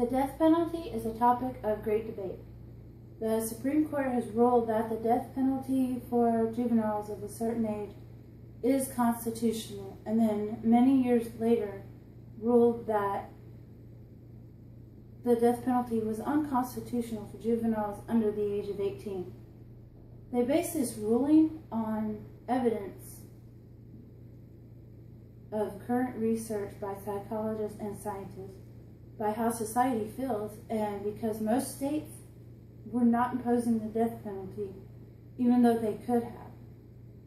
The death penalty is a topic of great debate. The Supreme Court has ruled that the death penalty for juveniles of a certain age is constitutional, and then many years later ruled that the death penalty was unconstitutional for juveniles under the age of 18. They base this ruling on evidence of current research by psychologists and scientists, by how society feels, and because most states were not imposing the death penalty, even though they could have.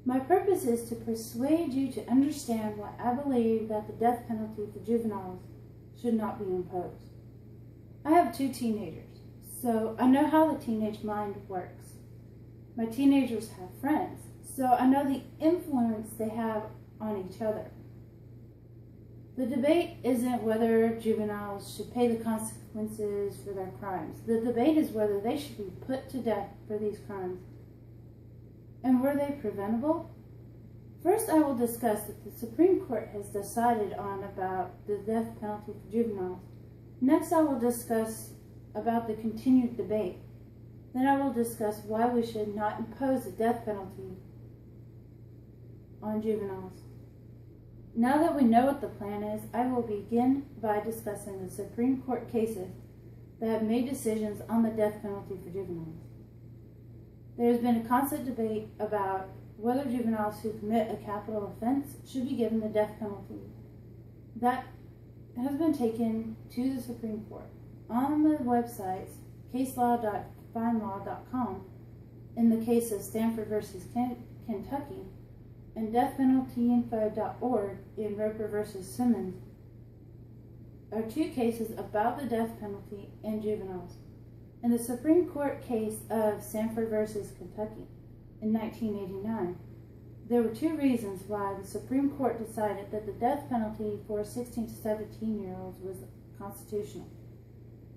My purpose is to persuade you to understand why I believe that the death penalty for juveniles should not be imposed. I have 2 teenagers, so I know how the teenage mind works. My teenagers have friends, so I know the influence they have on each other. The debate isn't whether juveniles should pay the consequences for their crimes. The debate is whether they should be put to death for these crimes. And were they preventable? First, I will discuss that the Supreme Court has decided on about the death penalty for juveniles. Next, I will discuss about the continued debate. Then I will discuss why we should not impose the death penalty on juveniles. Now that we know what the plan is, I will begin by discussing the Supreme Court cases that have made decisions on the death penalty for juveniles. There has been a constant debate about whether juveniles who commit a capital offense should be given the death penalty. That has been taken to the Supreme Court. On the websites caselaw.findlaw.com in the case of Stanford versus Kentucky, and deathpenaltyinfo.org in Roper versus Simmons are 2 cases about the death penalty and juveniles. In the Supreme Court case of Stanford versus Kentucky in 1989, there were 2 reasons why the Supreme Court decided that the death penalty for 16 to 17-year-olds was constitutional.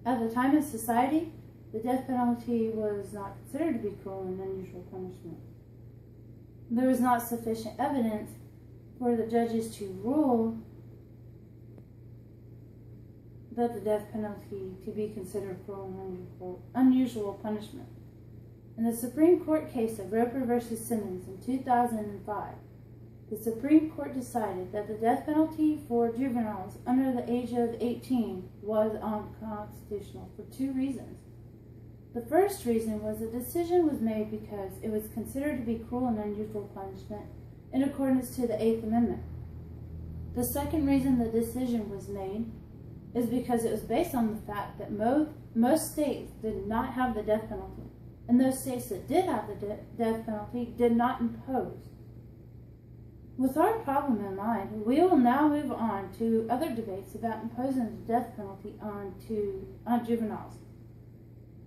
At the time in society, the death penalty was not considered to be cruel and unusual punishment. There was not sufficient evidence for the judges to rule that the death penalty to be considered cruel and unusual punishment. In the Supreme Court case of Roper versus Simmons in 2005, the Supreme Court decided that the death penalty for juveniles under the age of 18 was unconstitutional for 2 reasons. The first reason was the decision was made because it was considered to be cruel and unusual punishment in accordance to the 8th Amendment. The second reason the decision was made is because it was based on the fact that most states did not have the death penalty, and those states that did have the death penalty did not impose. With our problem in mind, we will now move on to other debates about imposing the death penalty on juveniles.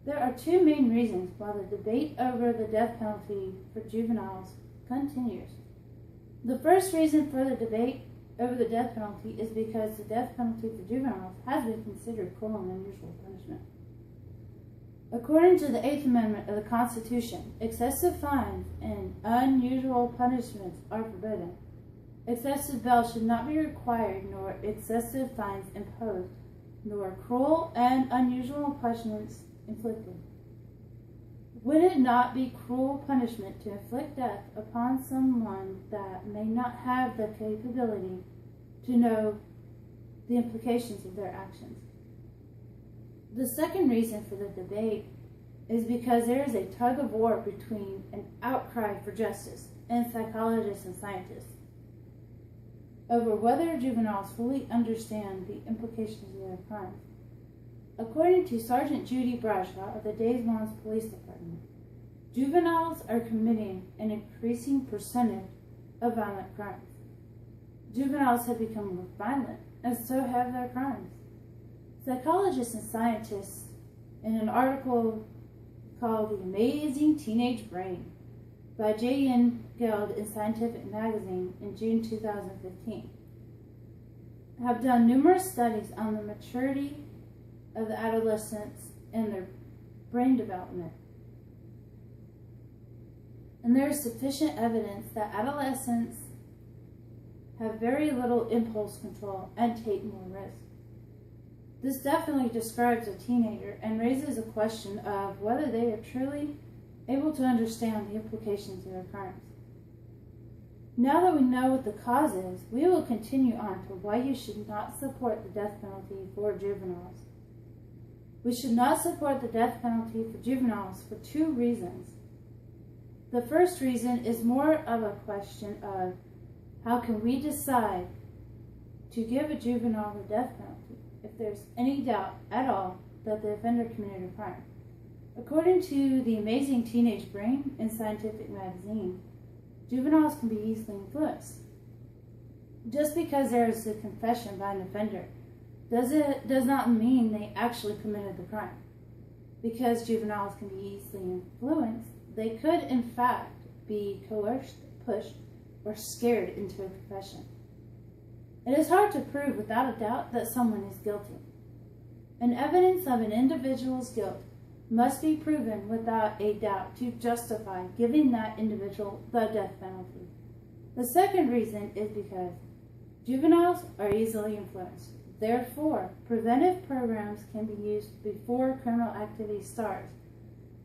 There are 2 main reasons why the debate over the death penalty for juveniles continues. The first reason for the debate over the death penalty is because the death penalty for juveniles has been considered cruel and unusual punishment. According to the 8th Amendment of the Constitution, excessive fines and unusual punishments are forbidden. Excessive bail should not be required, nor excessive fines imposed, nor cruel and unusual punishments inflicted. Would it not be cruel punishment to inflict death upon someone that may not have the capability to know the implications of their actions? The second reason for the debate is because there is a tug of war between an outcry for justice and psychologists and scientists over whether juveniles fully understand the implications of their crimes. According to Sergeant Judy Bradshaw of the Des Moines Police Department, juveniles are committing an increasing percentage of violent crimes. Juveniles have become more violent, and so have their crimes. Psychologists and scientists, in an article called The Amazing Teenage Brain by J.N. Geld in Scientific Magazine in June 2015, have done numerous studies on the maturity of the adolescents and their brain development. And there is sufficient evidence that adolescents have very little impulse control and take more risk. This definitely describes a teenager and raises a question of whether they are truly able to understand the implications of their crimes. Now that we know what the cause is, we will continue on to why you should not support the death penalty for juveniles. We should not support the death penalty for juveniles for two reasons. The first reason is more of a question of how can we decide to give a juvenile the death penalty if there's any doubt at all that the offender committed a crime. According to the Amazing Teenage Brain in Scientific Magazine, juveniles can be easily influenced. Just because there is a confession by an offender does not mean they actually committed the crime. Because juveniles can be easily influenced, they could in fact be coerced, pushed, or scared into a confession. It is hard to prove without a doubt that someone is guilty. And evidence of an individual's guilt must be proven without a doubt to justify giving that individual the death penalty. The second reason is because juveniles are easily influenced. Therefore, preventive programs can be used before criminal activity starts,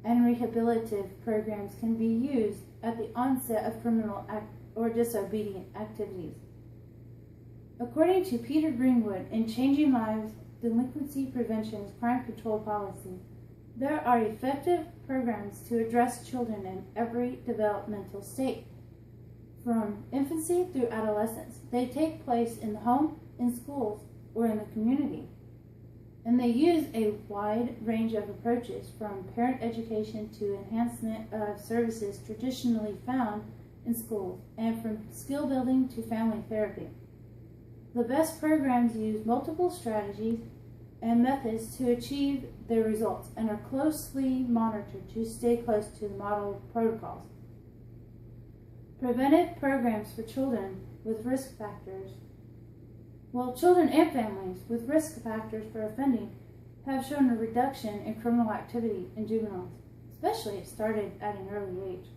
and rehabilitative programs can be used at the onset of criminal or disobedient activities. According to Peter Greenwood in Changing Lives, Delinquency Prevention is Crime Control Policy, there are effective programs to address children in every developmental state, from infancy through adolescence. They take place in the home, in schools, or in the community. And they use a wide range of approaches, from parent education to enhancement of services traditionally found in schools, and from skill building to family therapy. The best programs use multiple strategies and methods to achieve their results and are closely monitored to stay close to the model protocols. Preventive programs for children with risk factors. Children and families with risk factors for offending have shown a reduction in criminal activity in juveniles, especially if started at an early age.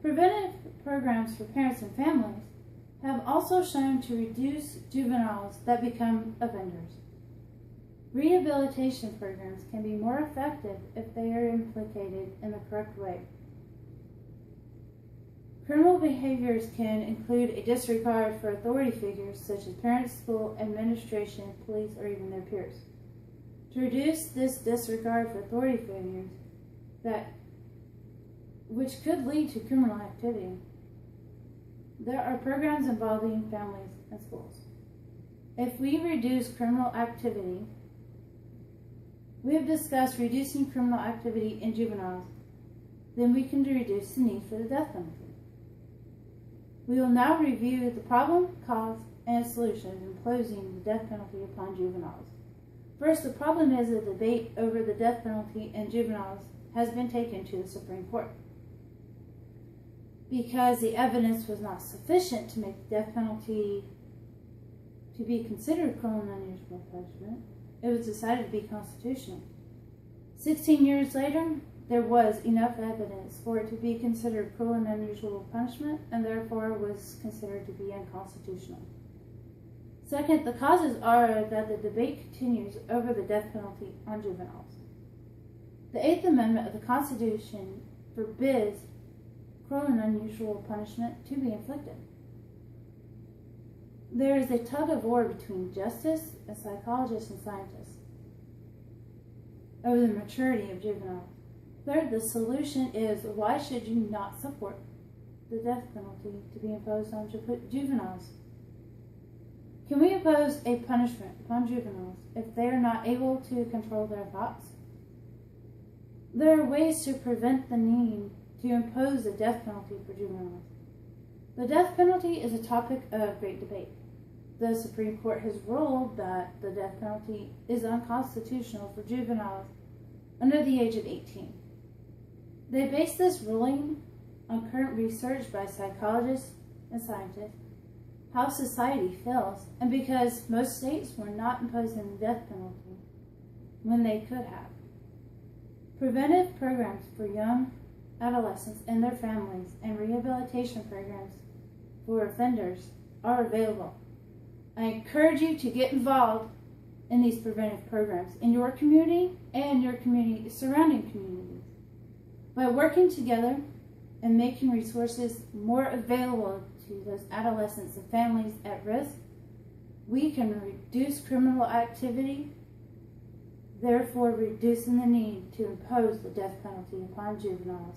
Preventive programs for parents and families have also shown to reduce juveniles that become offenders. Rehabilitation programs can be more effective if they are implicated in the correct way. Criminal behaviors can include a disregard for authority figures such as parents, school, administration, police, or even their peers. To reduce this disregard for authority figures, which could lead to criminal activity, there are programs involving families and schools. If we reduce criminal activity, we have discussed reducing criminal activity in juveniles, then we can reduce the need for the death penalty. We will now review the problem, cause, and solution of imposing the death penalty upon juveniles. First, the problem is the debate over the death penalty in juveniles has been taken to the Supreme Court. Because the evidence was not sufficient to make the death penalty to be considered cruel and unusual punishment, it was decided to be constitutional. 16 years later, there was enough evidence for it to be considered cruel and unusual punishment, and therefore was considered to be unconstitutional. Second, the causes are that the debate continues over the death penalty on juveniles. The Eighth Amendment of the Constitution forbids cruel and unusual punishment to be inflicted. There is a tug of war between justice and psychologists and scientists over the maturity of juveniles. Third, the solution is, why should you not support the death penalty to be imposed on juveniles? Can we impose a punishment upon juveniles if they are not able to control their thoughts? There are ways to prevent the need to impose the death penalty for juveniles. The death penalty is a topic of great debate. The Supreme Court has ruled that the death penalty is unconstitutional for juveniles under the age of 18. They base this ruling on current research by psychologists and scientists, how society feels, and because most states were not imposing the death penalty when they could have. Preventive programs for young adolescents and their families and rehabilitation programs for offenders are available. I encourage you to get involved in these preventive programs in your community and your community, surrounding communities. By working together and making resources more available to those adolescents and families at risk, we can reduce criminal activity, therefore reducing the need to impose the death penalty upon juveniles.